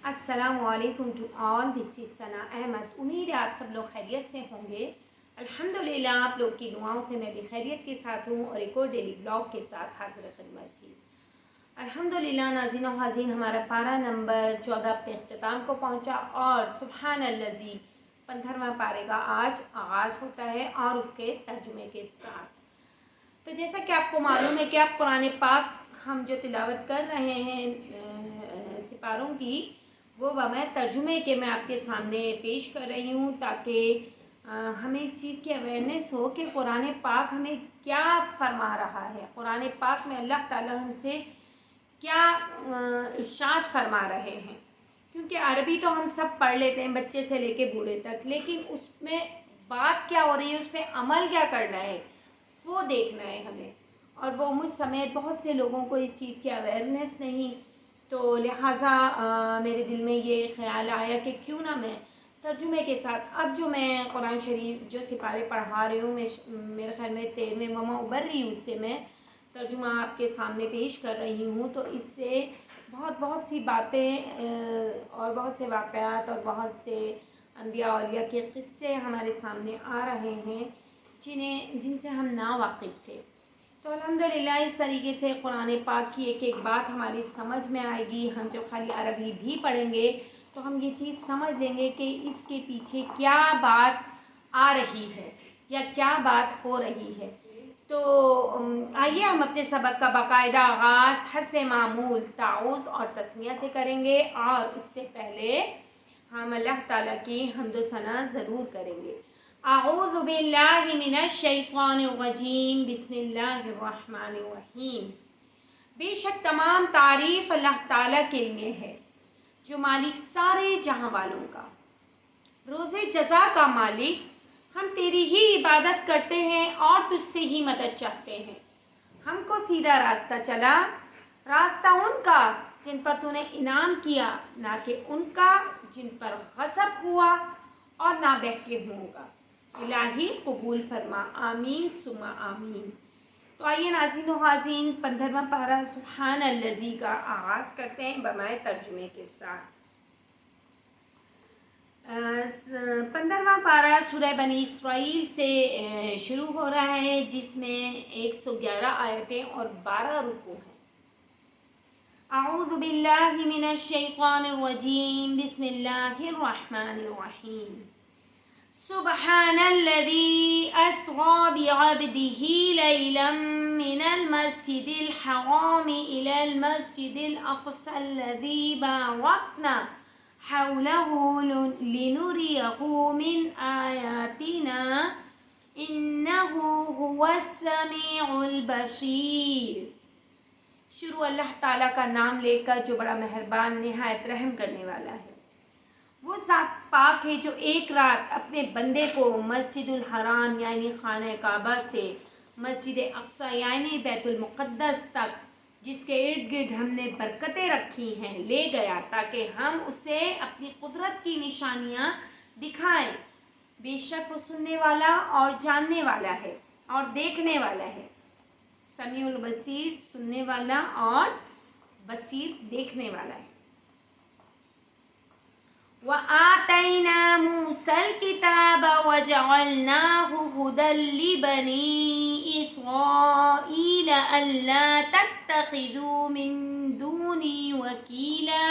السلام علیکم to all, دس از ثنا احمد۔ امید ہے آپ سب لوگ خیریت سے ہوں گے۔ الحمدللہ آپ لوگ کی دعاؤں سے میں بھی خیریت کے ساتھ ہوں اور ایک اور ڈیلی بلاگ کے ساتھ حاضر خدمت تھی۔ الحمدللہ ناظرین و حاضرین، ہمارا پارہ نمبر 14 اپنے اختتام کو پہنچا اور سبحان الذی 15واں پارے کا آج آغاز ہوتا ہے اور اس کے ترجمے کے ساتھ۔ تو جیسا کہ آپ کو معلوم ہے کہ آپ قرآن پاک ہم جو تلاوت کر رہے ہیں سپاروں کی، وہ بغیر ترجمے کے میں آپ کے سامنے پیش کر رہی ہوں تاکہ ہمیں اس چیز کی اویئرنیس ہو کہ قرآن پاک ہمیں کیا فرما رہا ہے، قرآن پاک میں اللہ تعالیٰ ہم سے کیا ارشاد فرما رہے ہیں۔ کیونکہ عربی تو ہم سب پڑھ لیتے ہیں، بچے سے لے کے بوڑھے تک، لیکن اس میں بات کیا ہو رہی ہے، اس پہ عمل کیا کرنا ہے، وہ دیکھنا ہے ہمیں۔ اور وہ مجھ سمیت بہت سے لوگوں کو اس چیز کی اویئرنیس نہیں، تو لہٰذا میرے دل میں یہ خیال آیا کہ کیوں نہ میں ترجمے کے ساتھ اب جو میں قرآن شریف جو سپارے پڑھا رہی ہوں، میرے خیال میں 13ویں وما ابر رہی ہوں، اس سے میں ترجمہ آپ کے سامنے پیش کر رہی ہوں۔ تو اس سے بہت سی باتیں اور بہت سے واقعات اور بہت سے انبیاء اولیاء کے قصے ہمارے سامنے آ رہے ہیں جن سے ہم ناواقف تھے۔ تو الحمدللہ اس طریقے سے قرآن پاک کی ایک بات ہماری سمجھ میں آئے گی۔ ہم جب خالی عربی بھی پڑھیں گے تو ہم یہ چیز سمجھ لیں گے کہ اس کے پیچھے کیا بات آ رہی ہے یا کیا بات ہو رہی ہے۔ تو آئیے ہم اپنے سبق کا باقاعدہ آغاز حسب معمول تعوذ اور تسمیہ سے کریں گے، اور اس سے پہلے ہم اللہ تعالیٰ کی حمد و ثنا ضرور کریں گے۔ اعوذ باللہ من الشیطان الرجیم، بسم اللہ الرحمن الرحیم۔ بے شک تمام تعریف اللہ تعالیٰ کے لیے ہے جو مالک سارے جہاں والوں کا، روز جزا کا مالک۔ ہم تیری ہی عبادت کرتے ہیں اور تجھ سے ہی مدد چاہتے ہیں۔ ہم کو سیدھا راستہ چلا، راستہ ان کا جن پر تو نے انعام کیا، نہ کہ ان کا جن پر غضب ہوا اور نہ بہکے ہوں گا۔ الہی قبول فرما، آمین ثم آمین۔ تو آئیے ناظرین و حاضرین 15واں پارہ سبحان الذی کا آغاز کرتے ہیں بمائے ترجمے کے ساتھ۔ 15واں پارہ سورہ بنی اسرائیل سے شروع ہو رہا ہے، جس میں 111 آیتیں اور 12 رکوع ہیں۔ اعوذ باللہ من الشیطان الرجیم، بسم اللہ الرحمن الرحیم۔ سبحان الذي أسرى بعبده ليلا من المسجد الحرام إلى المسجد الأقصى الذي باركنا حوله لنريه من آياتنا إنه هو السميع البصير۔ شروع اللہ تعالیٰ کا نام لے کر جو بڑا مہربان نہایت رحم کرنے والا ہے۔ وہ ذات پاک ہے جو ایک رات اپنے بندے کو مسجد الحرام یعنی خانہ کعبہ سے مسجد اقصی یعنی بیت المقدس تک، جس کے ارد گرد ہم نے برکتیں رکھی ہیں، لے گیا تاکہ ہم اسے اپنی قدرت کی نشانیاں دکھائیں۔ بے شک وہ سننے والا اور جاننے والا ہے اور دیکھنے والا ہے۔ سمیع البصیر، سننے والا اور بصیر، دیکھنے والا ہے۔ وَآتَيْنَا مُوسَى الْكِتَابَ وَجَعَلْنَاهُ هُدًى لِبَنِي إِسْرَائِيلَ أَلَّا تَتَّخِذُوا مِن دُونِي وَكِيلًا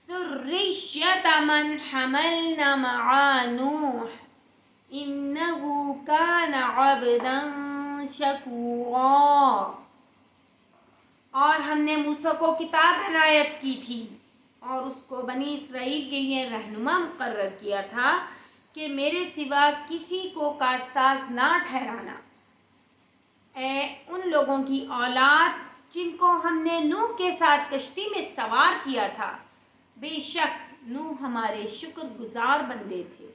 ذُرِّيَّةَ مَنْ حَمَلْنَا مَعَ نُوحٍ إِنَّهُ كَانَ عَبْدًا شَكُورًا۔ اور ہم نے موسیٰ کو کتاب عنایت کی تھی اور اس کو بنی اسرائیل کے لیے رہنما مقرر کیا تھا کہ میرے سوا کسی کو کارساز نہ ٹھہرانا۔ اے ان لوگوں کی اولاد جن کو ہم نے نوح کے ساتھ کشتی میں سوار کیا تھا، بے شک نوح ہمارے شکر گزار بندے تھے۔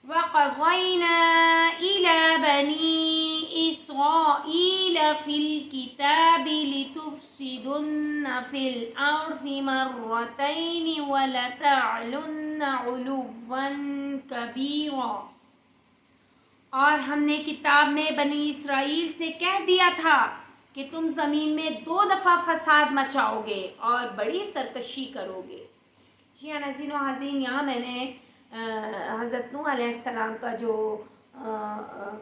وَقَضَيْنَا إِلَى بَنِي إِسْرَائِيلَ فِي الْكِتَابِ لِتُفْسِدُنَّ فِي الْأَرْضِ مَرَّتَيْنِ وَلَتَعْلُنَّ عُلُوًّا كَبِيرًا۔ اور ہم نے کتاب میں بنی اسرائیل سے کہہ دیا تھا کہ تم زمین میں 2 دفعہ فساد مچاؤ گے اور بڑی سرکشی کرو گے۔ جی ہاں ناظرین و حاضرین، یہاں میں نے حضرت نوح علیہ السلام کا جو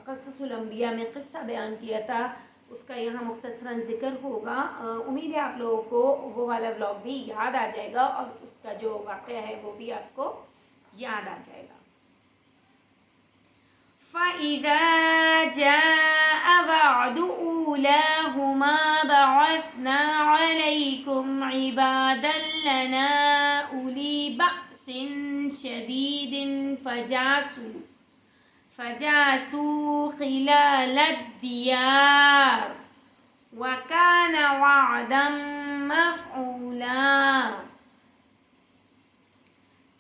قصص الانبیاء میں قصہ بیان کیا تھا اس کا یہاں مختصراً ذکر ہوگا۔ امید ہے آپ لوگوں کو وہ والا ولاگ بھی یاد آ جائے گا اور اس کا جو واقعہ ہے وہ بھی آپ کو یاد آ جائے گا۔ فَإِذَا جَاءَ وَعْدُ أُولَاهُمَا بَعَثْنَا عَلَيْكُمْ عِبَادًا لَنَا أُولِي بَأْسٍ شَدِيدٍ فَجَاسُوا خِلَالَ الدِّيَارِ وَكَانَ وَعْدًا مَفْعُولًا۔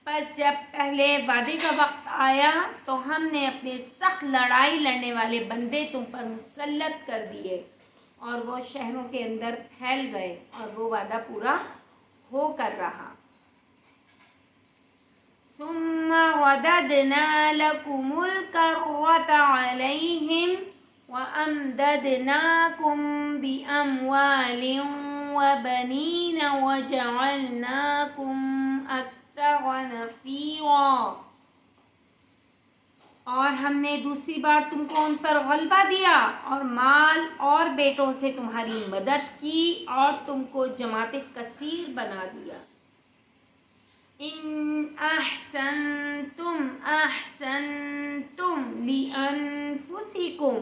پس جب پہلے وعدے کا وقت آیا تو ہم نے اپنے سخت لڑائی لڑنے والے بندے تم پر مسلط کر دیے اور وہ شہروں کے اندر پھیل گئے اور وہ وعدہ پورا ہو کر رہا۔ ثم رددنا لكم الكرة عليهم وأمددناكم بأموال وبنين وجعلناكم أكثر نفيرا۔ اور ہم نے دوسری بار تم کو ان پر غلبہ دیا اور مال اور بیٹوں سے تمہاری مدد کی اور تم کو جماعت کثیر بنا دیا۔ ان احسنتم احسنتم لانفسکم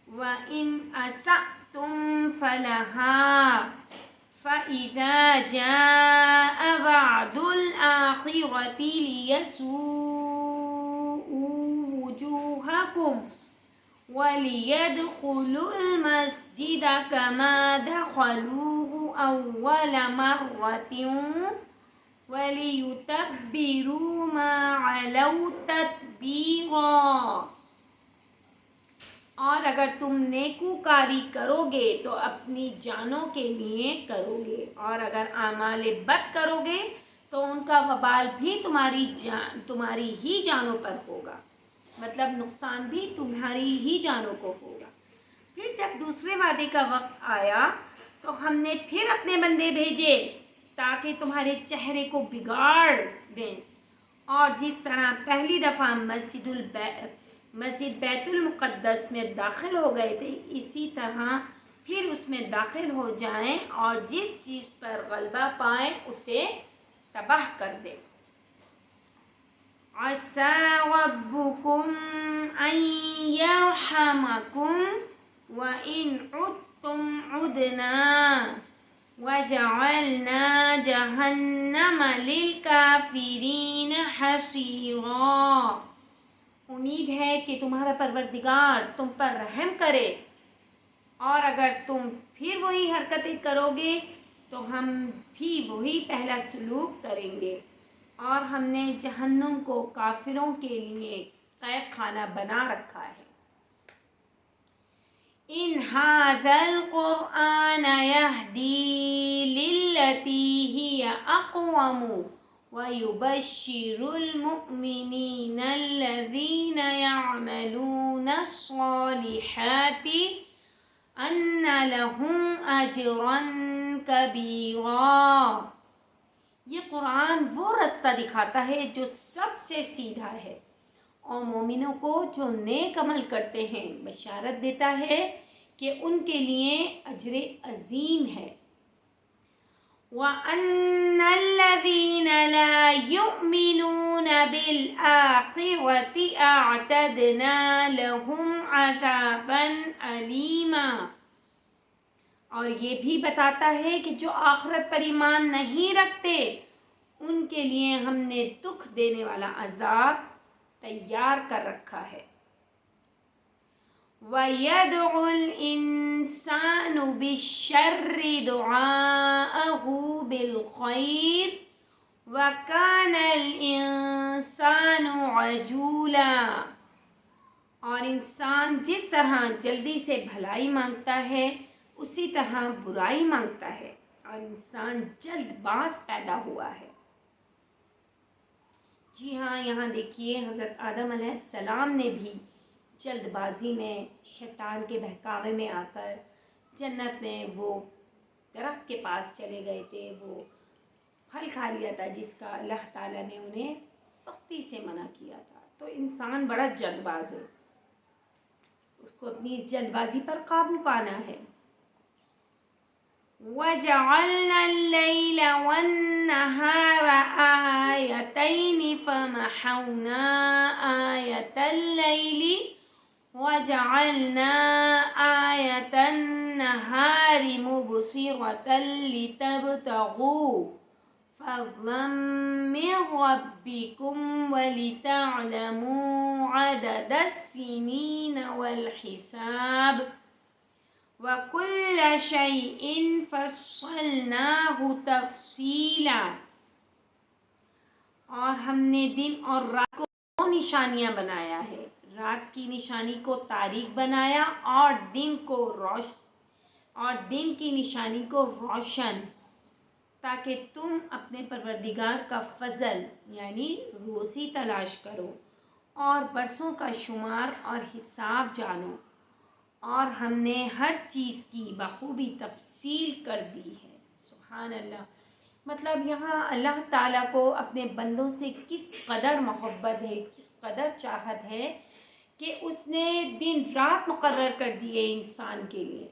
وان اسأتم فلها فاذا جاء وعد الآخرة ليسوءوا وجوهكم وليدخلوا المسجد كما دخلوه أول مرة وَلِيُتَبِّرُوا مَا عَلَوْا تَتْبِيرًا۔ اور اگر تم نیکوکاری کرو گے تو اپنی جانوں کے لیے کرو گے اور اگر اعمال بد کرو گے تو ان کا وبال بھی تمہاری ہی جانوں پر ہوگا، مطلب نقصان بھی تمہاری ہی جانوں کو ہوگا۔ پھر جب دوسرے وعدے کا وقت آیا تو ہم نے پھر اپنے بندے بھیجے تاکہ تمہارے چہرے کو بگاڑ دیں، اور جس طرح پہلی دفعہ مسجد بیت المقدس میں داخل ہو گئے تھے اسی طرح پھر اس میں داخل ہو جائیں اور جس چیز پر غلبہ پائیں اسے تباہ کر دیں۔ عَسَىٰ رَبُّكُمْ أَن يَرْحَمَكُمْ وَإِنْ عُدْتُمْ عُدْنَا وَجَعَلْنَا جَهَنَّمَ لِلْكَافِرِينَ حَصِيرًا۔ امید ہے کہ تمہارا پروردگار تم پر رحم کرے، اور اگر تم پھر وہی حرکتیں کرو گے تو ہم بھی وہی پہلا سلوک کریں گے، اور ہم نے جہنم کو کافروں کے لیے قید خانہ بنا رکھا ہے۔ ان هذا القرآن يهدي للتي هي اقوم ويبشر المؤمنين الذين يعملون الصالحات ان لهم اجرا كبيرا۔ یہ قرآن وہ رستہ دکھاتا ہے جو سب سے سیدھا ہے، اور مومنوں کو جو نیک عمل کرتے ہیں بشارت دیتا ہے کہ ان کے لیے اجر عظیم ہے۔ وَأَنَّ الَّذِينَ لَا يُؤْمِنُونَ بِالْآخِرَةِ أَعْتَدْنَا لَهُمْ عَذَابًا أَلِيمًا۔ اور یہ بھی بتاتا ہے کہ جو آخرت پر ایمان نہیں رکھتے ان کے لیے ہم نے دکھ دینے والا عذاب تیار کر رکھا ہے۔ وَيَدْعُ الْإِنسَانُ بِالشَّرِّ دُعَاءَهُ بِالْخَيْرِ وَكَانَ الْإِنسَانُ عَجُولًا۔ اور انسان جس طرح جلدی سے بھلائی مانگتا ہے اسی طرح برائی مانگتا ہے، اور انسان جلد باز پیدا ہوا ہے۔ جی ہاں، یہاں دیکھیے حضرت آدم علیہ السلام نے بھی جلد بازی میں شیطان کے بہکاوے میں آ کر جنت میں وہ درخت کے پاس چلے گئے تھے، وہ پھل کھا لیا تھا جس کا اللہ تعالیٰ نے انہیں سختی سے منع کیا تھا۔ تو انسان بڑا جلد باز ہے، اس کو اپنی اس جلد بازی پر قابو پانا ہے۔ وَجَعَلْنَا اللَّيْلَ وَالنَّهَارَ آيَتَيْنِ فَمَحَوْنَا آيَةَ اللَّيْلِ وَجَعَلْنَا آيَةَ النَّهَارِ مُبْصِرَةً لِتَبْتَغُوا فَضْلًا مِّن رَّبِّكُمْ وَلِتَعْلَمُوا عَدَدَ السِّنِينَ وَالْحِسَابَ وَكُلَّ شَيْءٍ فَصَّلْنَاهُ تَفْصِيلًا۔ اور ہم نے دن اور رات کو نشانیاں بنایا ہے، رات کی نشانی کو تاریک بنایا اور دن کی نشانی کو روشن، تاکہ تم اپنے پروردگار کا فضل یعنی روزی تلاش کرو اور برسوں کا شمار اور حساب جانو۔ اور ہم نے ہر چیز کی بخوبی تفصیل کر دی ہے۔ سبحان اللہ۔ مطلب یہاں اللہ تعالیٰ کو اپنے بندوں سے کس قدر محبت ہے، کس قدر چاہت ہے کہ اس نے دن رات مقرر کر دیے انسان کے لیے۔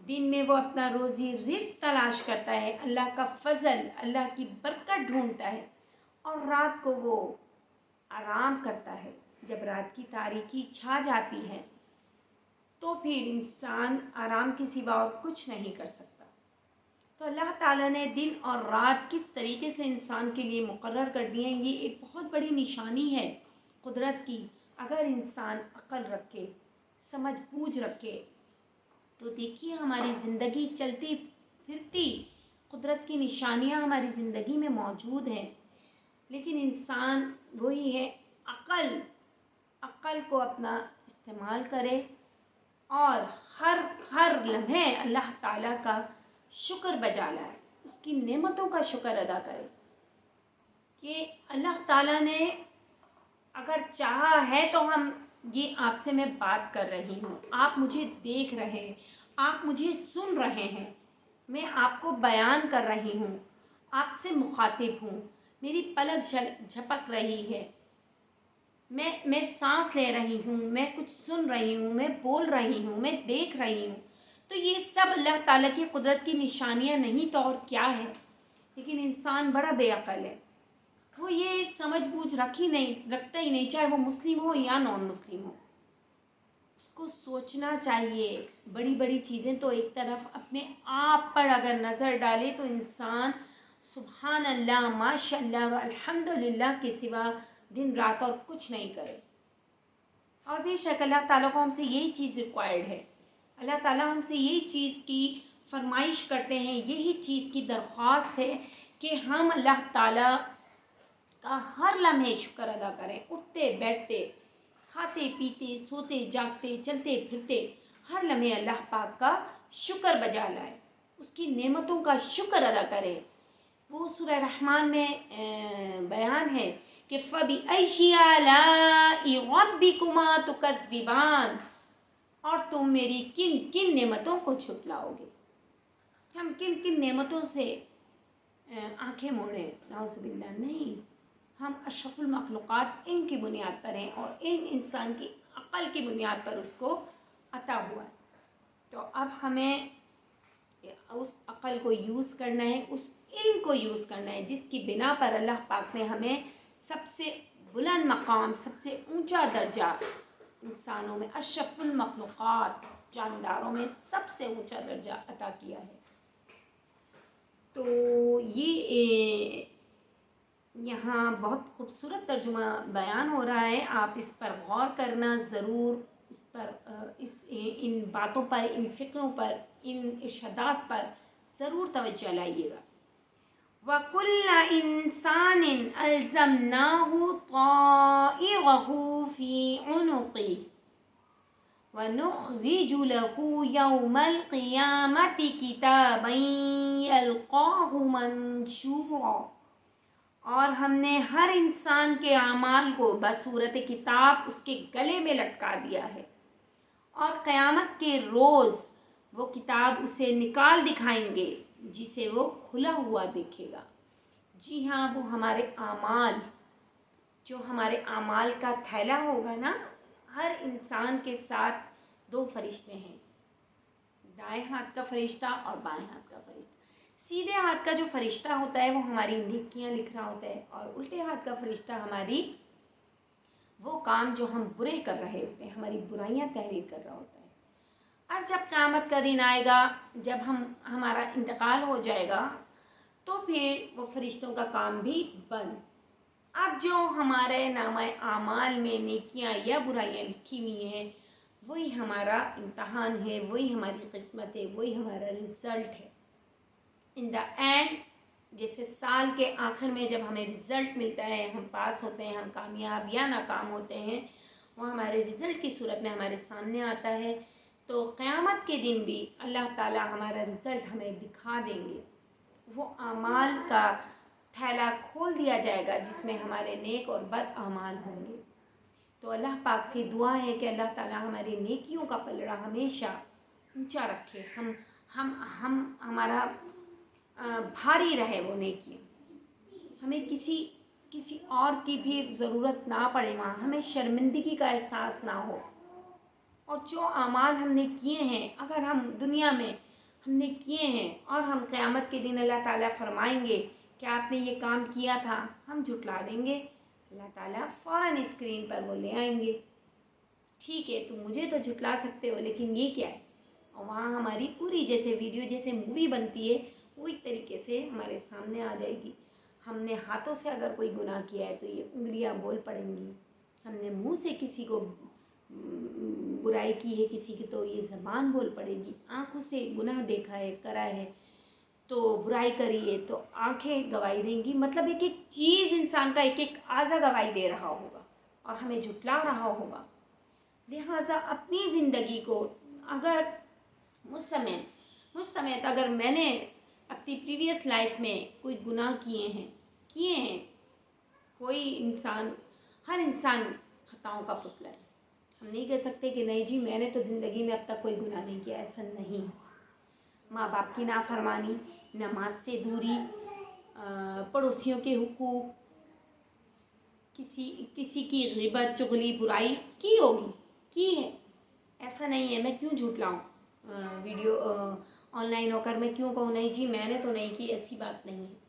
دن میں وہ اپنا روزی رزق تلاش کرتا ہے، اللہ کا فضل، اللہ کی برکت ڈھونڈتا ہے، اور رات کو وہ آرام کرتا ہے۔ جب رات کی تاریکی چھا جاتی ہے تو پھر انسان آرام کے سوا اور کچھ نہیں کر سکتا۔ تو اللہ تعالیٰ نے دن اور رات کس طریقے سے انسان کے لیے مقرر کر دیے ہیں، یہ ایک بہت بڑی نشانی ہے قدرت کی۔ اگر انسان عقل رکھے، سمجھ بوجھ رکھے، تو دیکھیے ہماری زندگی چلتی پھرتی قدرت کی نشانیاں ہماری زندگی میں موجود ہیں، لیکن انسان وہی ہے عقل کو اپنا استعمال کرے اور ہر لمحے اللہ تعالیٰ کا شکر بجا لائے، اس کی نعمتوں کا شکر ادا کرے کہ اللہ تعالیٰ نے اگر چاہا ہے تو یہ آپ سے میں بات کر رہی ہوں، آپ مجھے دیکھ رہے ہیں، آپ مجھے سن رہے ہیں، میں آپ کو بیان کر رہی ہوں، آپ سے مخاطب ہوں، میری پلک جھپک رہی ہے، میں سانس لے رہی ہوں، میں کچھ سن رہی ہوں، میں بول رہی ہوں، میں دیکھ رہی ہوں۔ تو یہ سب اللہ تعالیٰ کی قدرت کی نشانیاں نہیں تو اور کیا ہے؟ لیکن انسان بڑا بے عقل ہے، وہ یہ سمجھ بوجھ رکھتا ہی نہیں، چاہے وہ مسلم ہو یا نان مسلم ہو۔ اس کو سوچنا چاہیے، بڑی بڑی چیزیں تو ایک طرف، اپنے آپ پر اگر نظر ڈالے تو انسان سبحان اللہ، ماشاء اللہ اور الحمدللہ کے سوا دن رات اور کچھ نہیں کرے۔ اور بے شک اللہ تعالیٰ کو ہم سے یہی چیز ریکوائرڈ ہے، اللہ تعالیٰ ہم سے یہی چیز کی فرمائش کرتے ہیں، یہی چیز کی درخواست ہے کہ ہم اللہ تعالیٰ کا ہر لمحے شکر ادا کریں، اٹھتے بیٹھتے، کھاتے پیتے، سوتے جاگتے، چلتے پھرتے، ہر لمحے اللہ پاک کا شکر بجا لائیں، اس کی نعمتوں کا شکر ادا کریں۔ وہ سورہ رحمان میں بیان ہے کہ فَبِأَيِّ آلَاءِ رَبِّكُمَا تُكَذِّبَانِ، اور تم میری کن کن نعمتوں کو چھٹلاؤ گے، ہم کن کن نعمتوں سے آنکھیں موڑیں؟ نعوذ باللہ، نہیں، ہم اشرف المخلوقات علم کی بنیاد پر ہیں، اور علم انسان کی عقل کی بنیاد پر اس کو عطا ہوا ہے۔ تو اب ہمیں اس عقل کو یوز کرنا ہے، اس علم کو یوز کرنا ہے جس کی بنا پر اللہ پاک نے ہمیں سب سے بلند مقام، سب سے اونچا درجہ، انسانوں میں اشرف المخلوقات، جانداروں میں سب سے اونچا درجہ عطا کیا ہے۔ تو یہ یہاں بہت خوبصورت ترجمہ بیان ہو رہا ہے، آپ اس پر غور کرنا ضرور، ان باتوں پر، ان فکروں پر، ان ارشادات پر ضرور توجہ لائیے گا۔ وَكُلَّ إِنسَانٍ أَلْزَمْنَاهُ طَائِرَهُ فِي عُنُقِهِ وَنُخْرِجُ لَهُ يَوْمَ الْقِيَامَةِ كِتَابًا يَلْقَاهُ مَنشُورًا، اور ہم نے ہر انسان کے اعمال کو بصورت کتاب اس کے گلے میں لٹکا دیا ہے، اور قیامت کے روز وہ کتاب اسے نکال دکھائیں گے جسے وہ کھلا ہوا دیکھے گا۔ جی ہاں، وہ ہمارے اعمال، جو ہمارے اعمال کا تھیلا ہوگا نا، ہر انسان کے ساتھ 2 فرشتے ہیں، دائیں ہاتھ کا فرشتہ اور بائیں ہاتھ کا فرشتہ۔ سیدھے ہاتھ کا جو فرشتہ ہوتا ہے وہ ہماری نیکیاں لکھ رہا ہوتا ہے، اور الٹے ہاتھ کا فرشتہ ہماری وہ کام جو ہم برے کر رہے ہوتے ہیں، ہماری برائیاں تحریر کر رہا ہوتا ہے۔ اور جب قیامت کا دن آئے گا، جب ہمارا انتقال ہو جائے گا، تو پھر وہ فرشتوں کا کام بھی بند۔ اب جو ہمارے نامہ اعمال میں نیکیاں یا برائیاں لکھی ہوئی ہیں، وہی ہمارا امتحان ہے، وہی ہماری قسمت ہے، وہی ہمارا رزلٹ ہے۔ ان دا اینڈ، جیسے سال کے آخر میں جب ہمیں رزلٹ ملتا ہے، ہم پاس ہوتے ہیں، ہم کامیاب یا ناکام ہوتے ہیں، وہ ہمارے رزلٹ کی صورت میں ہمارے سامنے آتا ہے۔ تو قیامت کے دن بھی اللہ تعالیٰ ہمارا رزلٹ ہمیں دکھا دیں گے۔ وہ اعمال کا تھیلا کھول دیا جائے گا جس میں ہمارے نیک اور بد اعمال ہوں گے۔ تو اللہ پاک سے دعا ہے کہ اللہ تعالیٰ ہماری نیکیوں کا پلڑا ہمیشہ اونچا رکھے، ہمارا بھاری رہے وہ نیکیاں، ہمیں کسی اور کی بھی ضرورت نہ پڑے، وہاں ہمیں شرمندگی کا احساس نہ ہو۔ اور جو اعمال ہم نے کیے ہیں، اگر ہم دنیا میں ہم نے کیے ہیں اور ہم قیامت کے دن اللہ تعالیٰ فرمائیں گے کہ آپ نے یہ کام کیا تھا، ہم جھٹلا دیں گے، اللہ تعالیٰ فوراً اسکرین پر وہ لے آئیں گے، ٹھیک ہے تم مجھے تو جھٹلا سکتے ہو لیکن یہ کیا ہے، اور وہاں ہماری پوری جیسے ویڈیو جیسے مووی بنتی ہے وہ ایک طریقے سے ہمارے سامنے آ جائے گی۔ ہم نے ہاتھوں سے اگر کوئی گناہ کیا ہے تو یہ انگلیاں بول پڑیں گی، ہم نے منہ سے کسی کو برائی کی ہے کسی کی تو یہ زبان بول پڑے گی، آنکھوں سے گناہ دیکھا ہے کرا ہے تو برائی کری ہے تو آنکھیں گواہی دیں گی، مطلب ایک ایک چیز انسان کا ایک ایک اعضا گواہی دے رہا ہوگا اور ہمیں جھٹلا رہا ہوگا۔ لہٰذا اپنی زندگی کو اگر مجھ سمیت اگر میں نے اپنی پریویس لائف میں کوئی گناہ کیے ہیں، ہر انسان خطاؤں کا پتلا ہے، ہم نہیں کہہ سکتے کہ نہیں جی میں نے تو زندگی میں اب تک کوئی گناہ نہیں کیا، ایسا نہیں۔ ماں باپ کی نافرمانی، نماز سے دوری، پڑوسیوں کے حقوق، کسی کی غیبت چغلی برائی کی ہوگی، کی ہے، ایسا نہیں ہے۔ میں کیوں جھٹلاؤں ویڈیو آن لائن ہو کر، میں کیوں کہوں نہیں جی میں نے تو نہیں کی، ایسی بات نہیں ہے۔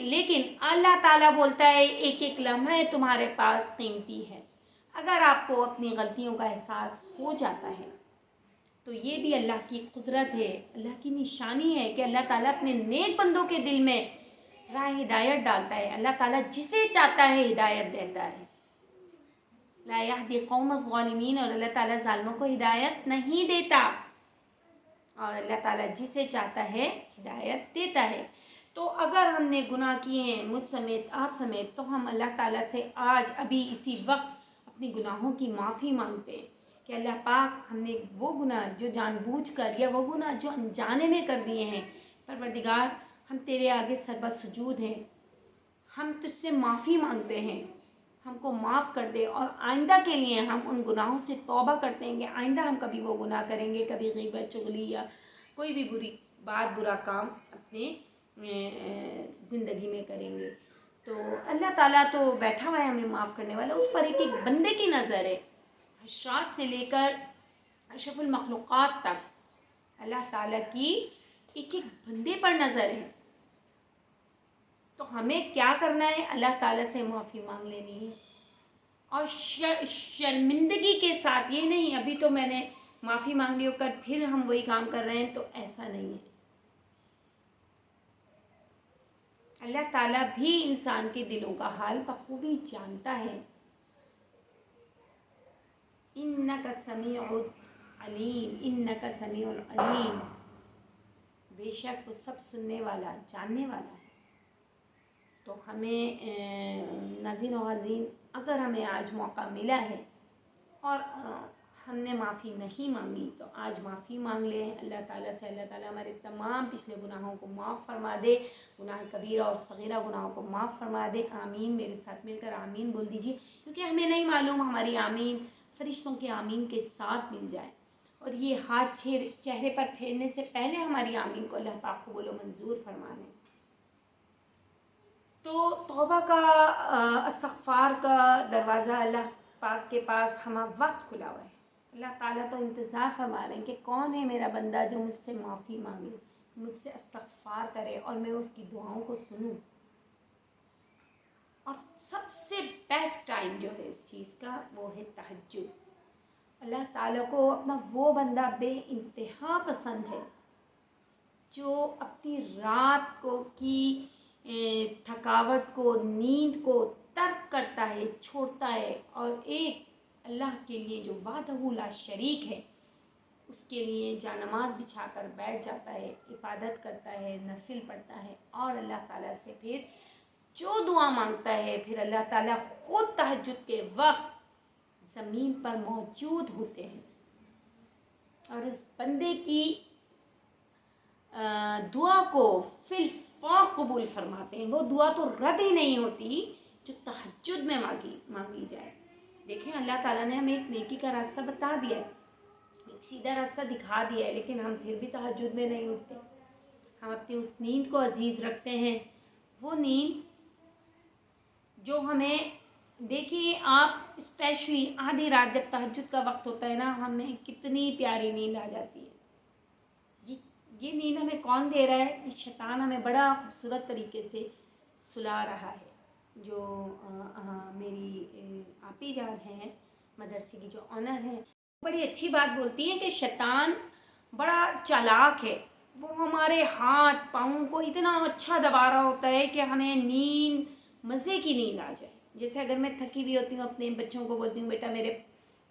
لیکن اللہ تعالیٰ بولتا ہے ایک ایک لمحہ تمہارے پاس قیمتی ہے۔ اگر آپ کو اپنی غلطیوں کا احساس ہو جاتا ہے تو یہ بھی اللہ کی قدرت ہے، اللہ کی نشانی ہے کہ اللہ تعالیٰ اپنے نیک بندوں کے دل میں راہ ہدایت ڈالتا ہے، اللہ تعالیٰ جسے چاہتا ہے ہدایت دیتا ہے۔ لا یہدی قوم الظالمین، اور اللہ تعالیٰ ظالموں کو ہدایت نہیں دیتا، اور اللہ تعالیٰ جسے چاہتا ہے ہدایت دیتا ہے۔ تو اگر ہم نے گناہ کیے ہیں مجھ سمیت آپ سمیت، تو ہم اللہ تعالیٰ سے آج ابھی اسی وقت اپنی گناہوں کی معافی مانگتے ہیں کہ اللہ پاک ہم نے وہ گناہ جو جان بوجھ کر یا وہ گناہ جو انجانے میں کر دیے ہیں، پروردگار ہم تیرے آگے سربت سجود ہیں، ہم تجھ سے معافی مانگتے ہیں، ہم کو معاف کر دے، اور آئندہ کے لیے ہم ان گناہوں سے توبہ کرتے ہیں کہ آئندہ ہم کبھی وہ گناہ کریں گے، کبھی غیبت چغلی یا کوئی بھی بری بات برا کام اپنے زندگی میں کریں گے۔ تو اللہ تعالیٰ تو بیٹھا ہوا ہے ہمیں معاف کرنے والا، اس پر ایک ایک بندے کی نظر ہے، حشرات سے لے کر اشرف المخلوقات تک اللہ تعالیٰ کی ایک ایک بندے پر نظر ہے۔ تو ہمیں کیا کرنا ہے؟ اللہ تعالیٰ سے معافی مانگ لینی ہے، اور شرمندگی کے ساتھ، یہ نہیں ابھی تو میں نے معافی مانگ لی ہو کر پھر ہم وہی کام کر رہے ہیں، تو ایسا نہیں ہے۔ اللہ تعالیٰ بھی انسان کے دلوں کا حال بخوبی جانتا ہے۔ انک سمیع علیم، انک سمیع علیم، بے شک وہ سب سننے والا جاننے والا ہے۔ تو ہمیں ناظرین و حاضرین، اگر ہمیں آج موقع ملا ہے اور ہم نے معافی نہیں مانگی تو آج معافی مانگ لیں اللہ تعالیٰ سے، اللہ تعالیٰ ہمارے تمام پچھلے گناہوں کو معاف فرما دے، گناہ کبیرہ اور صغیرہ گناہوں کو معاف فرما دے۔ آمین، میرے ساتھ مل کر آمین بول دیجیے، کیونکہ ہمیں نہیں معلوم ہماری آمین فرشتوں کے آمین کے ساتھ مل جائے، اور یہ ہاتھ چہرے پر پھیرنے سے پہلے ہماری آمین کو اللہ پاک قبول و منظور فرمانے۔ تو توبہ کا استغفار کا دروازہ اللہ پاک کے پاس ہمہ وقت کھلا ہوا ہے۔ اللہ تعالیٰ تو انتظار فرما رہے ہیں کہ کون ہے میرا بندہ جو مجھ سے معافی مانگے، مجھ سے استغفار کرے اور میں اس کی دعاؤں کو سنوں۔ اور سب سے بیسٹ ٹائم جو ہے اس چیز کا وہ ہے تہجد۔ اللہ تعالیٰ کو اپنا وہ بندہ بے انتہا پسند ہے جو اپنی رات کو کی تھکاوٹ کو، نیند کو ترک کرتا ہے، چھوڑتا ہے، اور ایک اللہ کے لیے جو وحدہ لا شریک ہے اس کے لیے جانماز بچھا کر بیٹھ جاتا ہے، عبادت کرتا ہے، نفل پڑھتا ہے، اور اللہ تعالیٰ سے پھر جو دعا مانگتا ہے، پھر اللہ تعالیٰ خود تہجد کے وقت زمین پر موجود ہوتے ہیں اور اس بندے کی دعا کو فی الفور قبول فرماتے ہیں۔ وہ دعا تو رد ہی نہیں ہوتی جو تہجد میں مانگی جائے۔ دیکھیں اللہ تعالیٰ نے ہمیں ایک نیکی کا راستہ بتا دیا ہے، ایک سیدھا راستہ دکھا دیا ہے، لیکن ہم پھر بھی تہجد میں نہیں اٹھتے۔ ہم اپنی اس نیند کو عزیز رکھتے ہیں، وہ نیند جو ہمیں، دیکھیے آپ اسپیشلی آدھی رات جب تہجد کا وقت ہوتا ہے نا، ہمیں کتنی پیاری نیند آ جاتی ہے۔ یہ نیند ہمیں کون دے رہا ہے؟ یہ شیطان ہمیں بڑا خوبصورت طریقے سے سلا رہا ہے۔ جو میری آپی جان ہیں مدرسے کی جو آنر ہیں، بڑی اچھی بات بولتی ہیں کہ شیطان بڑا چالاک ہے، وہ ہمارے ہاتھ پاؤں کو اتنا اچھا دبا رہا ہوتا ہے کہ ہمیں نیند، مزے کی نیند آ جائے۔ جیسے اگر میں تھکی ہوئی ہوتی ہوں، اپنے بچوں کو بولتی ہوں بیٹا میرے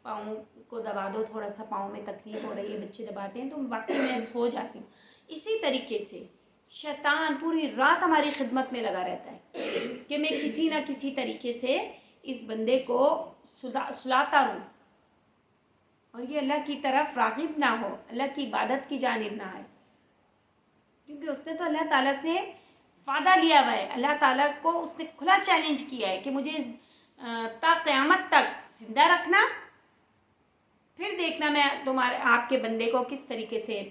پاؤں کو دبا دو، تھوڑا سا پاؤں میں تکلیف ہو رہی ہے، بچے دباتے ہیں تو واقعی میں سو جاتی ہوں۔ اسی طریقے سے شیطان پوری رات ہماری خدمت میں لگا رہتا ہے کہ میں کسی نہ کسی طریقے سے اس بندے کو سلاتا رہوں اور یہ اللہ کی طرف راغب نہ ہو، اللہ کی عبادت کی جانب نہ آئے، کیونکہ اس نے تو اللہ تعالیٰ سے وعدہ لیا ہوا ہے۔ اللہ تعالیٰ کو اس نے کھلا چیلنج کیا ہے کہ مجھے تا قیامت تک زندہ رکھنا، پھر دیکھنا میں آپ کے بندے کو کس طریقے سے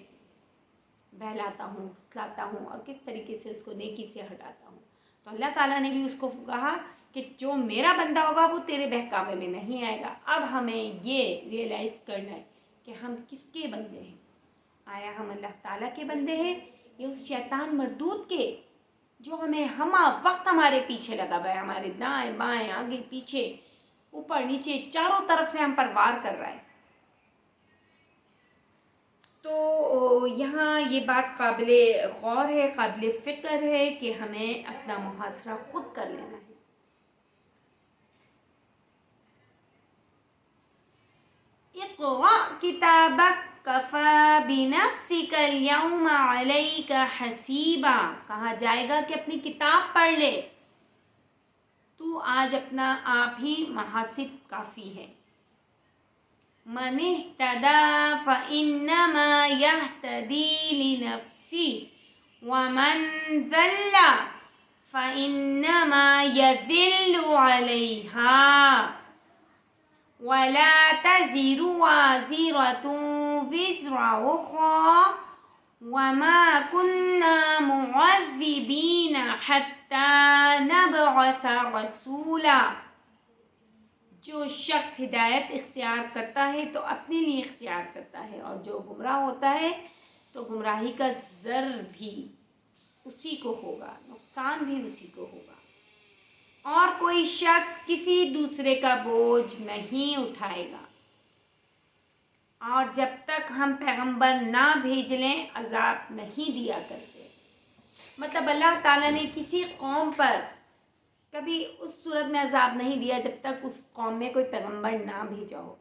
بہلاتا ہوں، پھسلاتا ہوں، اور کس طریقے سے اس کو نیکی سے ہٹاتا ہوں۔ تو اللہ تعالیٰ نے بھی اس کو کہا کہ جو میرا بندہ ہوگا وہ تیرے بہکاوے میں نہیں آئے گا۔ اب ہمیں یہ ریئلائز کرنا ہے کہ ہم کس کے بندے ہیں۔ آیا ہم اللہ تعالیٰ کے بندے ہیں یا اس شیطان مردود کے جو ہمیں وقت ہمارے پیچھے لگا ہوا ہے، ہمارے دائیں بائیں آگے پیچھے اوپر نیچے چاروں طرف سے ہم پر وار کر رہا ہے۔ تو یہاں یہ بات قابل غور ہے، قابل فکر ہے کہ ہمیں اپنا محاصرہ خود کر لینا ہے۔ اقرأ کتابک کفی بنفسک اليوم علیک حسیبا، کہا جائے گا کہ اپنی کتاب پڑھ لے، تو آج اپنا آپ ہی محاسب کافی ہے۔ من اهتدى فإنما يهتدي لنفسه ومن ذل فإنما يذل عليها ولا تزر وازرة وزر أخرى وما كنا معذبين حتى نبعث رسولا۔ جو شخص ہدایت اختیار کرتا ہے تو اپنے لیے اختیار کرتا ہے، اور جو گمراہ ہوتا ہے تو گمراہی کا ضرر بھی اسی کو ہوگا، نقصان بھی اسی کو ہوگا، اور کوئی شخص کسی دوسرے کا بوجھ نہیں اٹھائے گا۔ اور جب تک ہم پیغمبر نہ بھیج لیں عذاب نہیں دیا کرتے۔ مطلب اللہ تعالیٰ نے کسی قوم پر کبھی اس صورت میں عذاب نہیں دیا جب تک اس قوم میں کوئی پیغمبر نہ بھیجا ہو۔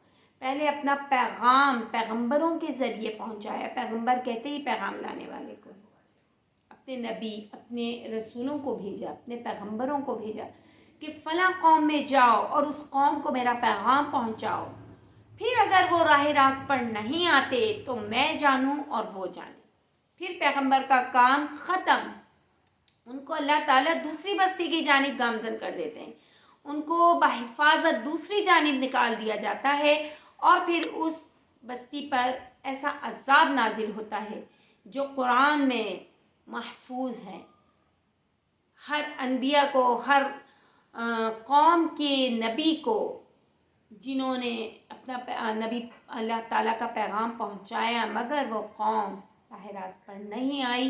پہلے اپنا پیغام پیغمبروں کے ذریعے پہنچایا۔ پیغمبر کہتے ہی پیغام لانے والے کو، اپنے نبی، اپنے رسولوں کو بھیجا، اپنے پیغمبروں کو بھیجا کہ فلاں قوم میں جاؤ اور اس قوم کو میرا پیغام پہنچاؤ۔ پھر اگر وہ راہ راست پر نہیں آتے تو میں جانوں اور وہ جانے، پھر پیغمبر کا کام ختم۔ ان کو اللہ تعالیٰ دوسری بستی کی جانب گامزن کر دیتے ہیں، ان کو بحفاظت دوسری جانب نکال دیا جاتا ہے، اور پھر اس بستی پر ایسا عذاب نازل ہوتا ہے جو قرآن میں محفوظ ہے. ہر انبیاء کو، ہر قوم کے نبی کو جنہوں نے اپنا نبی اللہ تعالیٰ کا پیغام پہنچایا مگر وہ قوم راہ راست پر نہیں آئی،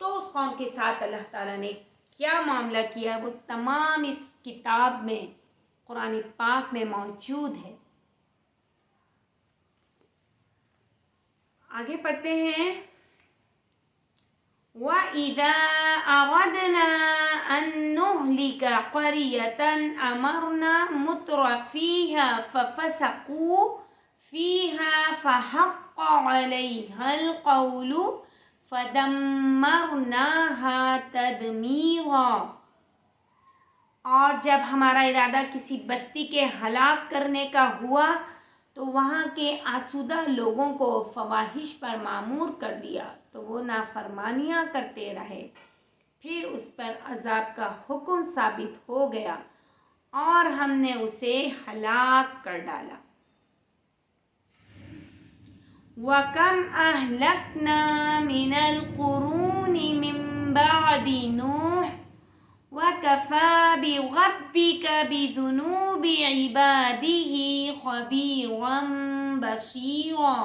تو اس قوم کے ساتھ اللہ تعالیٰ نے کیا معاملہ کیا وہ تمام اس کتاب میں، قرآن پاک میں موجود ہے. آگے پڑھتے ہیں. وَإِذَا أَرَدْنَا أَن نُهْلِكَ قَرْيَةً أَمَرْنَا مُتْرَ فِيهَا فَفَسَقُوا فِيهَا فَحَقَّ عَلَيْهَا الْقَوْلُ فَدَمَّرْنَاهَا تَدْمِيرًا. اور جب ہمارا ارادہ کسی بستی کے ہلاک کرنے کا ہوا تو وہاں کے آسودہ لوگوں کو فواحش پر معمور کر دیا تو وہ نافرمانیاں کرتے رہے، پھر اس پر عذاب کا حکم ثابت ہو گیا اور ہم نے اسے ہلاک کر ڈالا. وَكَمْ أَهْلَكْنَا مِنَ الْقُرُونِ مِنْ بَعْدِ نُوحٍ وَكَفَى بِرَبِّكَ بِذُنُوبِ عِبَادِهِ خَبِيرًا بَصِيرًا.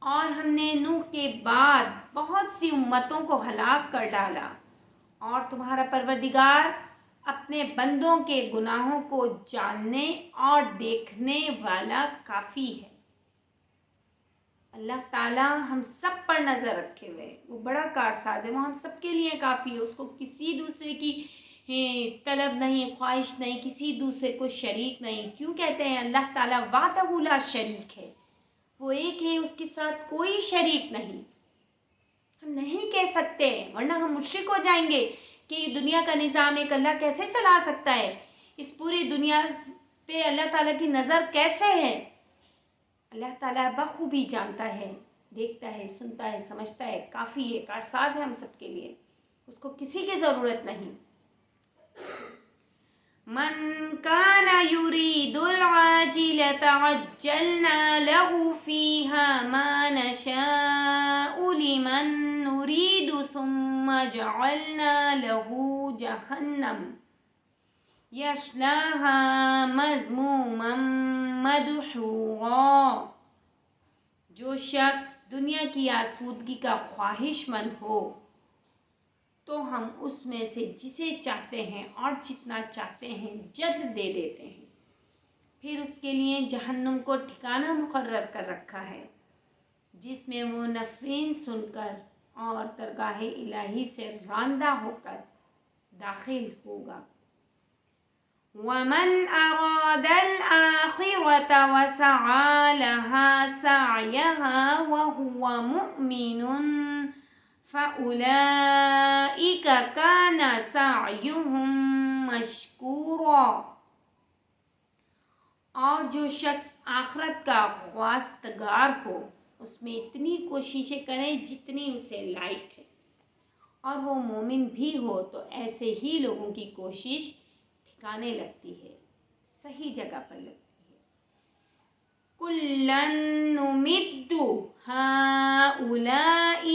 اور ہم نے نوح کے بعد بہت سی امتوں کو ہلاک کر ڈالا، اور تمہارا پروردگار اپنے بندوں کے گناہوں کو جاننے اور دیکھنے والا کافی ہے. اللہ تعالیٰ ہم سب پر نظر رکھے ہوئے، وہ بڑا کارساز ہے، وہ ہم سب کے لیے کافی ہے. اس کو کسی دوسرے کی طلب نہیں، خواہش نہیں، کسی دوسرے کو شریک نہیں. کیوں کہتے ہیں اللہ تعالیٰ وحدہ لا شریک ہے، وہ ایک ہے، اس کے ساتھ کوئی شریک نہیں. ہم نہیں کہہ سکتے ورنہ ہم مشرک ہو جائیں گے کہ یہ دنیا کا نظام ایک اللہ کیسے چلا سکتا ہے، اس پوری دنیا پہ اللہ تعالیٰ کی نظر کیسے ہے. اللہ تعالیٰ بخوبی جانتا ہے، دیکھتا ہے، سنتا ہے، سمجھتا ہے، کافی ہے، کارساز ہے ہم سب کے لیے، اس کو کسی کی ضرورت نہیں. من كان يريد العاجلة عجلنا له فيها ما نشاء لمن نريد ثم جعلنا له جهنم يصلاها مذموما مدحورا. جو شخص دنیا کی آسودگی کا خواہش مند ہو تو ہم اس میں سے جسے چاہتے ہیں اور جتنا چاہتے ہیں جلد دے دیتے ہیں، پھر اس کے لیے جہنم کو ٹھکانہ مقرر کر رکھا ہے جس میں وہ نفرین سن کر اور درگاہ الہی سے راندہ ہو کر داخل ہوگا. وَمَنْ أَرَادَ الْآخِرَةَ وَسَعَى لَهَا سَعْيَهَا وَهُوَ مُؤْمِنٌ فَأُولَئِكَ كَانَ سَعْيُهُمْ مَشْكُورًا. اور جو شخص آخرت کا خواستگار ہو اس میں اتنی کوششیں کرے جتنی اسے لائق ہے، اور وہ مومن بھی ہو تو ایسے ہی لوگوں کی کوشش ٹھکانے لگتی ہے، صحیح جگہ پر لگتی ہے. كُلًّا نُمِدُّ هَؤُلَاءِ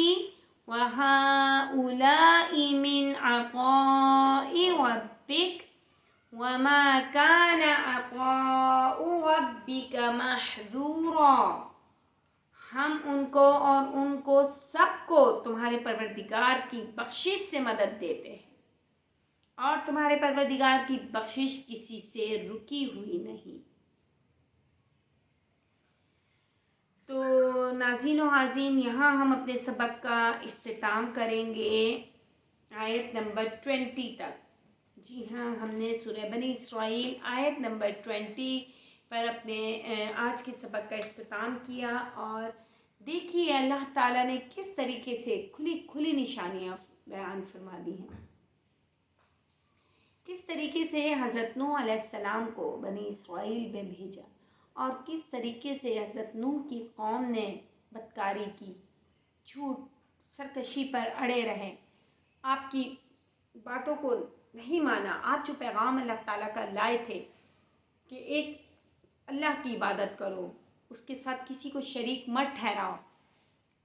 وَهَؤُلَاءِ مِنْ عَطَاءِ رَبِّكَ وَمَا كَانَ عَطَاءُ رَبِّكَ مَحْظُورًا. ہم ان کو اور ان کو سب کو تمہارے پروردگار کی بخشش سے مدد دیتے ہیں، اور تمہارے پروردگار کی بخشش کسی سے رکی ہوئی نہیں. تو ناظرین و حاضرین، یہاں ہم اپنے سبق کا اختتام کریں گے آیت نمبر 20 تک. جی ہاں، ہم نے سورہ بنی اسرائیل آیت نمبر 20 پر اپنے آج کے سبق کا اختتام کیا. اور دیکھیے اللہ تعالیٰ نے کس طریقے سے کھلی نشانیاں بیان فرما دی ہیں، کس طریقے سے حضرت نوح علیہ السلام کو بنی اسرائیل میں بھیجا، اور کس طریقے سے حضرت نوح کی قوم نے بدکاری کی، جھوٹ سرکشی پر اڑے رہے، آپ کی باتوں کو نہیں مانا. آپ جو پیغام اللہ تعالیٰ کا لائے تھے کہ ایک اللہ کی عبادت کرو، اس کے ساتھ کسی کو شریک مت ٹھہراؤ.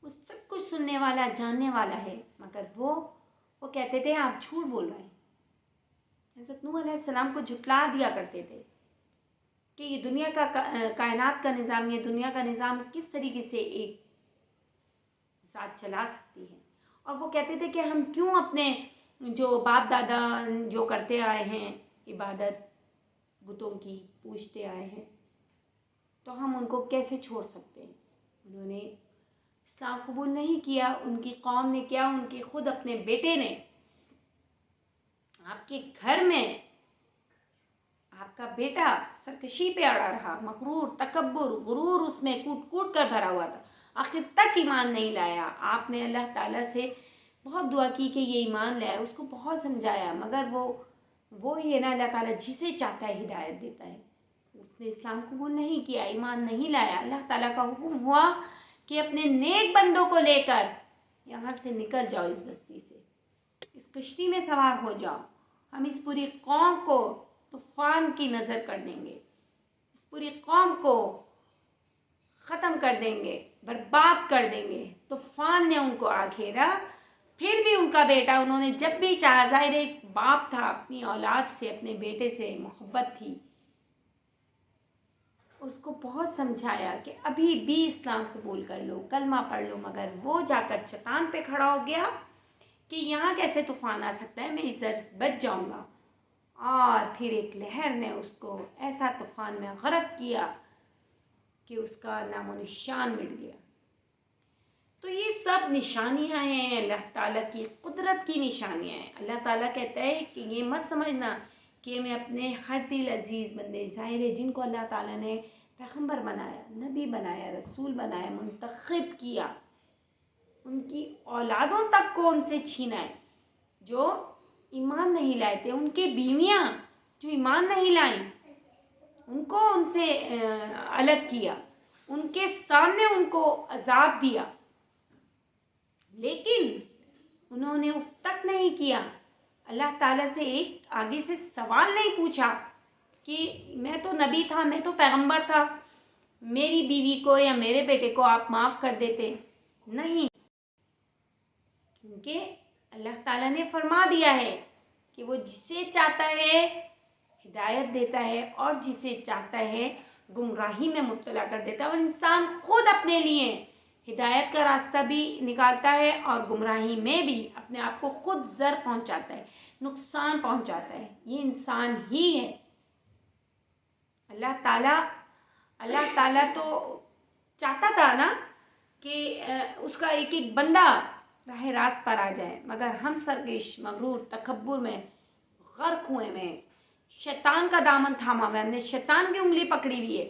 وہ سب کچھ سننے والا جاننے والا ہے، مگر وہ کہتے تھے آپ جھوٹ بول رہے ہیں. حضرت نوح علیہ السلام کو جھٹلا دیا کرتے تھے کہ یہ دنیا کا کائنات کا نظام، یہ دنیا کا نظام کس طریقے سے ایک ذات چلا سکتی ہے. اور وہ کہتے تھے کہ ہم کیوں اپنے جو باپ دادا جو کرتے آئے ہیں عبادت بتوں کی پوجتے آئے ہیں، تو ہم ان کو کیسے چھوڑ سکتے ہیں. انہوں نے اسلام قبول نہیں کیا، ان کی قوم نے کیا، ان کے خود اپنے بیٹے نے آپ کے گھر میں آپ کا بیٹا سرکشی پہ اڑا رہا، مغرور، تکبر، غرور اس میں کوٹ کوٹ کر بھرا ہوا تھا، آخر تک ایمان نہیں لایا. آپ نے اللہ تعالیٰ سے بہت دعا کی کہ یہ ایمان لائے، اس کو بہت سمجھایا، مگر وہ ہی ہے نا، اللہ تعالیٰ جسے چاہتا ہے ہدایت دیتا ہے. اس نے اسلام قبول نہیں کیا، ایمان نہیں لایا. اللہ تعالیٰ کا حکم ہوا کہ اپنے نیک بندوں کو لے کر یہاں سے نکل جاؤ، اس بستی سے، اس کشتی میں سوار ہو جاؤ. ہم اس پوری قوم کو طوفان کی نظر کر دیں گے، اس پوری قوم کو ختم کر دیں گے، برباد کر دیں گے. طوفان نے ان کو آ گھیرا. پھر بھی ان کا بیٹا، انہوں نے جب بھی چاہا، ظاہر ایک باپ تھا، اپنی اولاد سے، اپنے بیٹے سے محبت تھی، اس کو بہت سمجھایا کہ ابھی بھی اسلام قبول کر لو، کلمہ پڑھ لو، مگر وہ جا کر چٹان پہ کھڑا ہو گیا کہ یہاں کیسے طوفان آ سکتا ہے، میں اس زر سے بچ جاؤں گا. اور پھر ایک لہر نے اس کو ایسا طوفان میں غرق کیا کہ اس کا نام و نشان مٹ گیا. تو یہ سب نشانیاں ہیں، اللہ تعالیٰ کی قدرت کی نشانیاں ہیں. اللہ تعالیٰ کہتا ہے کہ یہ مت سمجھنا کہ میں اپنے ہر دل عزیز بندے، ظاہر ہے جن کو اللہ تعالیٰ نے پیغمبر بنایا، نبی بنایا، رسول بنایا، منتخب کیا، ان کی اولادوں تک کو ان سے چھینا ہے جو ایمان نہیں لائے تھے. ان کے بیویاں جو ایمان نہیں لائیں ان کو ان سے الگ کیا، ان کے سامنے ان کو عذاب دیا، لیکن انہوں نے اف تک نہیں کیا. اللہ تعالیٰ سے ایک آگے سے سوال نہیں پوچھا کہ میں تو نبی تھا، میں تو پیغمبر تھا، میری بیوی کو یا میرے بیٹے کو آپ معاف کر دیتے. نہیں، کیونکہ اللہ تعالیٰ نے فرما دیا ہے کہ وہ جسے چاہتا ہے ہدایت دیتا ہے اور جسے چاہتا ہے گمراہی میں مبتلا کر دیتا ہے. اور انسان خود اپنے لیے ہدایت کا راستہ بھی نکالتا ہے اور گمراہی میں بھی اپنے آپ کو خود ضر پہنچاتا ہے، نقصان پہنچاتا ہے. یہ انسان ہی ہے. اللہ تعالیٰ تو چاہتا تھا نا کہ اس کا ایک ایک بندہ راہ راست پر آ جائے، مگر ہم سرکش، مغرور، تکبر میں غرق ہوئے میں، شیطان کا دامن تھاما ہوا ہے، ہم نے شیطان کی انگلی پکڑی ہوئی ہے،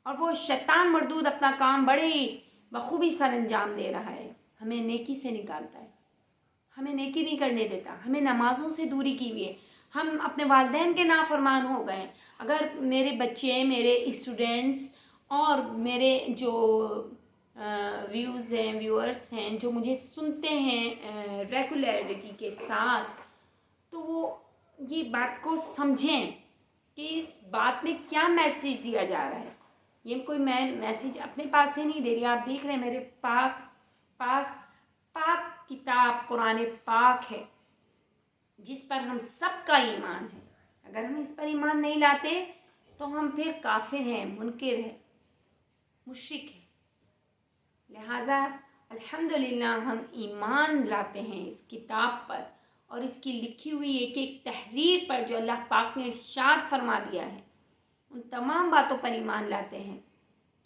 اور وہ شیطان مردود اپنا کام بڑے ہی بخوبی سر انجام دے رہا ہے. ہمیں نیکی سے نکالتا ہے، ہمیں نیکی نہیں کرنے دیتا، ہمیں نمازوں سے دوری کی ہوئی ہے، ہم اپنے والدین کے نافرمان ہو گئے. اگر میرے بچے، میرے اسٹوڈنٹس اور میرے جو ویورز ہیں جو مجھے سنتے ہیں ریگولیرٹی کے ساتھ، تو وہ یہ بات کو سمجھیں کہ اس بات میں کیا میسیج دیا جا رہا ہے. یہ کوئی میں میسیج اپنے پاس سے نہیں دے رہی. آپ دیکھ رہے ہیں میرے پاس پاک کتاب قرآن پاک ہے جس پر ہم سب کا ایمان ہے. اگر ہم اس پر ایمان نہیں لاتے تو ہم پھر کافر ہیں، منکر ہیں، مشرک ہیں. لہٰذا الحمدللہ ہم ایمان لاتے ہیں اس کتاب پر اور اس کی لکھی ہوئی ایک ایک تحریر پر جو اللہ پاک نے ارشاد فرما دیا ہے، ان تمام باتوں پر ایمان لاتے ہیں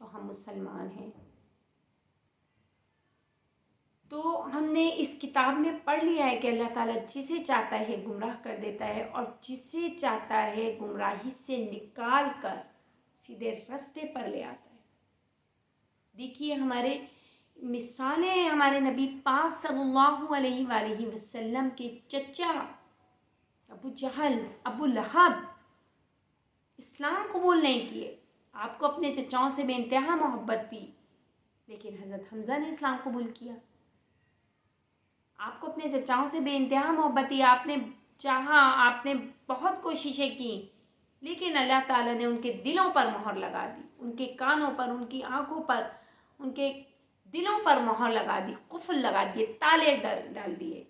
تو ہم مسلمان ہیں. تو ہم نے اس کتاب میں پڑھ لیا ہے کہ اللہ تعالیٰ جسے چاہتا ہے گمراہ کر دیتا ہے اور جسے چاہتا ہے گمراہی سے نکال کر سیدھے راستے پر لے آتا ہے. دیکھیے ہمارے مثالیں ہیں ہمارے نبی پاک صلی اللہ علیہ وآلہ وسلم کے چچا ابو جہل، ابو لہب اسلام قبول نہیں کیے. آپ کو اپنے چچاؤں سے بے انتہا محبت تھی، لیکن حضرت حمزہ نے اسلام قبول کیا. آپ کو اپنے چچاؤں سے بے انتہا محبت تھی، آپ نے چاہا، آپ نے بہت کوششیں کی، لیکن اللہ تعالیٰ نے ان کے دلوں پر مہر لگا دی، ان کے کانوں پر، ان کی آنکھوں پر، ان کے دلوں پر مہر لگا دی، قفل لگا دیے، تالے ڈال دیے.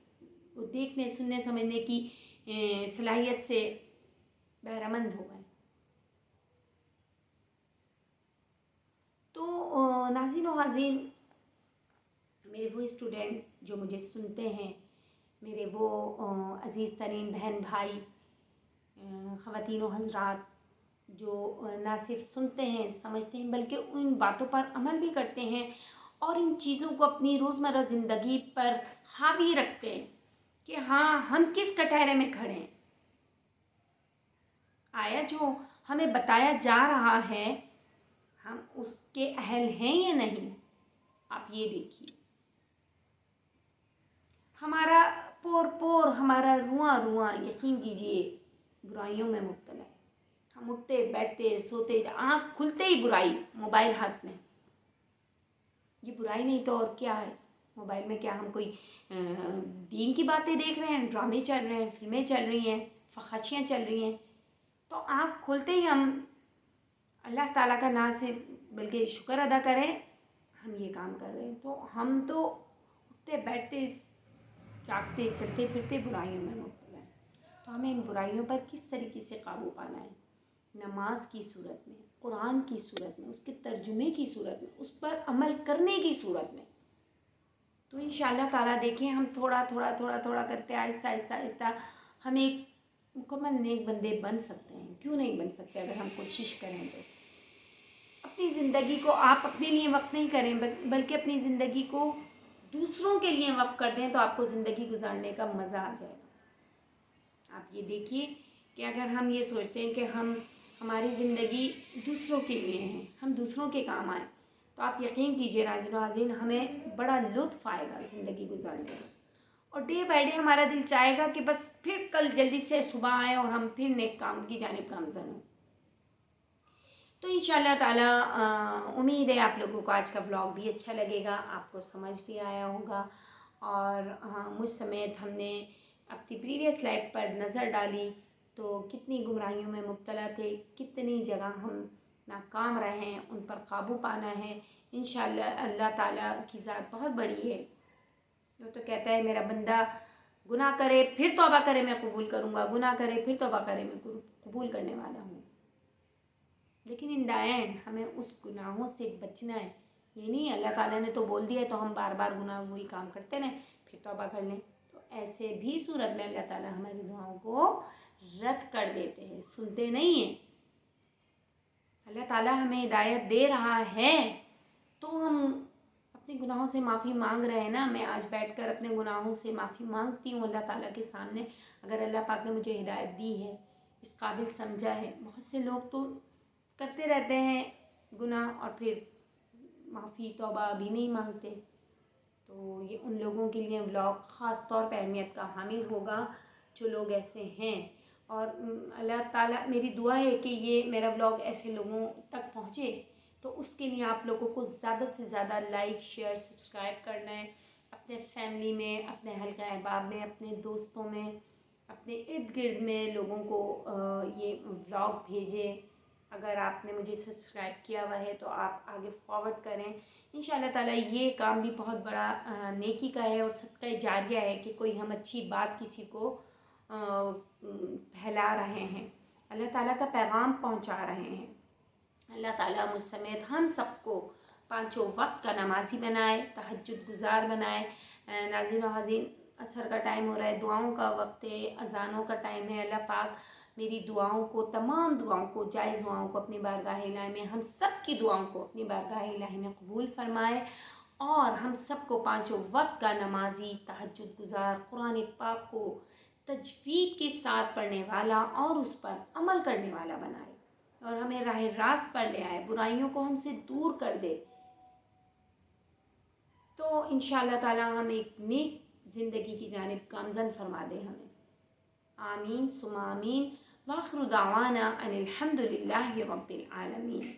وہ دیکھنے، سننے، سمجھنے کی صلاحیت سے بہرمند ہو گئے. تو ناظرین و غازین، میرے وہ اسٹوڈنٹ جو مجھے سنتے ہیں، میرے وہ عزیز ترین بہن بھائی، خواتین و حضرات جو نہ صرف سنتے ہیں، سمجھتے ہیں، بلکہ ان باتوں پر عمل بھی کرتے ہیں اور ان چیزوں کو اپنی روزمرہ زندگی پر حاوی رکھتے ہیں کہ ہاں ہم کس کٹہرے میں کھڑے ہیں. آیا جو ہمیں بتایا جا رہا ہے ہم اس کے اہل ہیں یا نہیں؟ آپ یہ دیکھیے، ہمارا پور ہمارا رواں رواں یقین کیجئے برائیوں میں مبتلا ہے. ہم اٹھتے بیٹھتے سوتے، آنکھ کھلتے ہی برائی، موبائل ہاتھ میں. یہ برائی نہیں تو اور کیا ہے؟ موبائل میں کیا ہم کوئی دین کی باتیں دیکھ رہے ہیں؟ ڈرامے چل رہے ہیں، فلمیں چل رہی ہیں، فحاشیاں چل رہی ہیں. تو آنکھ کھلتے ہی ہم اللہ تعالیٰ کا نہ صرف بلکہ شکر ادا کریں ہم یہ کام کر رہے ہیں. تو ہم تو اٹھتے بیٹھتے جاگتے چلتے پھرتے برائیوں میں مبتلا ہیں. تو ہمیں ان برائیوں پر کس طریقے سے قابو پانا ہے؟ نماز کی صورت میں، قرآن کی صورت میں، اس کے ترجمے کی صورت میں، اس پر عمل کرنے کی صورت میں. تو انشاءاللہ تعالیٰ دیکھیں ہم تھوڑا تھوڑا تھوڑا تھوڑا کرتے آہستہ آہستہ آہستہ ہم ایک مکمل نیک بندے بن سکتے ہیں. کیوں نہیں بن سکتے اگر ہم کوشش کریں تو؟ اپنی زندگی کو آپ اپنے لیے وقف نہیں کریں بلکہ اپنی زندگی کو دوسروں کے لیے وقف کر دیں تو آپ کو زندگی گزارنے کا مزہ آ جائے گا. آپ یہ دیکھیے کہ اگر ہم یہ سوچتے ہیں کہ ہماری زندگی دوسروں کے لیے ہیں، ہم دوسروں کے کام آئیں، تو آپ یقین کیجئے ناظرین و ناظرین ہمیں بڑا لطف آئے گا زندگی گزارنے میں. اور ڈے بائی ڈے ہمارا دل چاہے گا کہ بس پھر کل جلدی سے صبح آئے اور ہم پھر نیک کام کی جانب گامزن ہوں. تو انشاءاللہ تعالیٰ امید ہے آپ لوگوں کو آج کا ولاگ بھی اچھا لگے گا، آپ کو سمجھ بھی آیا ہوگا. اور مجھ سمیت ہم نے اپنی پریویس لائف پر نظر ڈالی تو کتنی گمراہیوں میں مبتلا تھے، کتنی جگہ ہم ناکام رہے ہیں، ان پر قابو پانا ہے. انشاءاللہ اللہ تعالیٰ کی ذات بہت بڑی ہے. وہ تو کہتا ہے میرا بندہ گناہ کرے پھر توبہ کرے میں قبول کروں گا، گناہ کرے پھر توبہ کرے میں قبول کرنے والا ہوں. لیکن ان دا اینڈ ہمیں اس گناہوں سے بچنا ہے. یہ نہیں اللہ تعالیٰ نے تو بول دیا ہے تو ہم بار بار گناہ وہی کام کرتے رہیں پھر توبہ کر لیں. تو ایسے بھی صورت میں اللہ تعالیٰ ہماری دعاؤں کو رد کر دیتے ہیں، سنتے نہیں ہیں. اللہ تعالیٰ ہمیں ہدایت دے رہا ہے تو ہم اپنے گناہوں سے معافی مانگ رہے ہیں نا. میں آج بیٹھ کر اپنے گناہوں سے معافی مانگتی ہوں اللہ تعالیٰ کے سامنے. اگر اللہ پاک نے مجھے ہدایت دی ہے، اس قابل سمجھا ہے. بہت سے لوگ تو کرتے رہتے ہیں گناہ اور پھر معافی توبہ بھی نہیں مانگتے. تو یہ ان لوگوں کے لیے ولاگ خاص طور پہ اہمیت کا حامل ہوگا جو لوگ ایسے ہیں. اور اللہ تعالیٰ میری دعا ہے کہ یہ میرا ولاگ ایسے لوگوں تک پہنچے. تو اس کے لیے آپ لوگوں کو زیادہ سے زیادہ لائک، شیئر، سبسکرائب کرنا ہے. اپنے فیملی میں، اپنے حلقہ احباب میں، اپنے دوستوں میں، اپنے ارد گرد میں لوگوں کو یہ ولاگ بھیجیں. اگر آپ نے مجھے سبسکرائب کیا ہوا ہے تو آپ آگے فارورڈ کریں. انشاءاللہ تعالیٰ یہ کام بھی بہت بڑا نیکی کا ہے اور صدقہ جاریہ ہے کہ کوئی ہم اچھی بات کسی کو پھیلا رہے ہیں، اللہ تعالیٰ کا پیغام پہنچا رہے ہیں. اللہ تعالیٰ مجھ سمیت ہم سب کو پانچوں وقت کا نمازی بنائے، تہجد گزار بنائے. ناظرین و حاضرین عصر کا ٹائم ہو رہا ہے، دعاؤں کا وقت ہے، اذانوں کا ٹائم ہے. اللہ پاک میری دعاؤں کو، تمام دعاؤں کو، جائز دعاؤں کو اپنی بارگاہ الہی میں، ہم سب کی دعاؤں کو اپنی بارگاہ الہی میں قبول فرمائے اور ہم سب کو پانچوں وقت کا نمازی، تہجد گزار، قرآن پاک کو تجوید کے ساتھ پڑھنے والا اور اس پر عمل کرنے والا بنائے اور ہمیں راہ راست پر لے آئے، برائیوں کو ہم سے دور کر دے. تو انشاءاللہ تعالیٰ ہم ایک نیک زندگی کی جانب گامزن فرما دے ہمیں. آمین ثم آمین. وآخر دعوانا ان الحمد للہ رب العالمین.